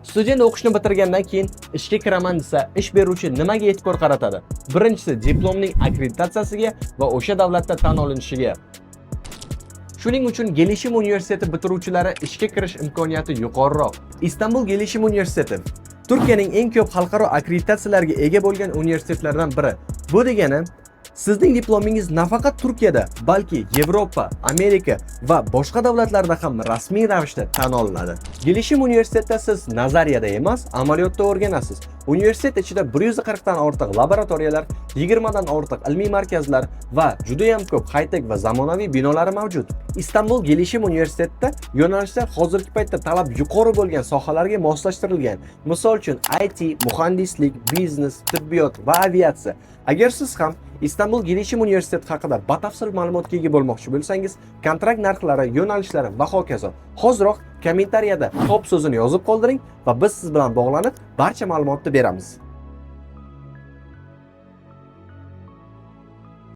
Student o'qishni bitirgandan keyin ishga kiraman desa, ish beruvchi nimaga e'tibor qaratadi? Birinchisi diplomning akkreditatsiyasiga va o'sha davlatda tan olinishiga. Shuning uchun Gelishim universiteti bitiruvchilari ishga kirish imkoniyati yuqoriroq. Istanbul Gelishim universiteti Turkiyaning eng ko'p xalqaro akkreditatsiyalarga ega bo'lgan universitetlardan biri. Bu degani, sizning diplomingiz nafaqat Turkiyada, balki Yevropa, Amerika va boshqa davlatlarda ham rasmiy ravishda tan olinadi. Gelishim universitetida siz nazariyada emas, amaliyotda o'rganasiz. Universitet ichida 140 dan ortiq laboratoriyalar, 20 dan ortiq ilmiy markazlar va juda ham ko'p high-tech va zamonaviy binolari mavjud. Istanbul Gelishim universitetida yo'nalishlar hozirgi paytda talab yuqori bo'lgan sohalarga moslashtirilgan. Misol uchun IT, muhandislik, biznes, tibbiyot va aviatsiya. Agar siz ham Istanbul Gelishim universiteti haqida batafsil ma'lumotga ega bo'lmoqchi bo'lsangiz, kontrakt narxlari, yo'nalishlari va hokazo hoziroq kommentariyada top so'zini yozib qoldiring va biz siz bilan bog'lanib barcha ma'lumotni beramiz.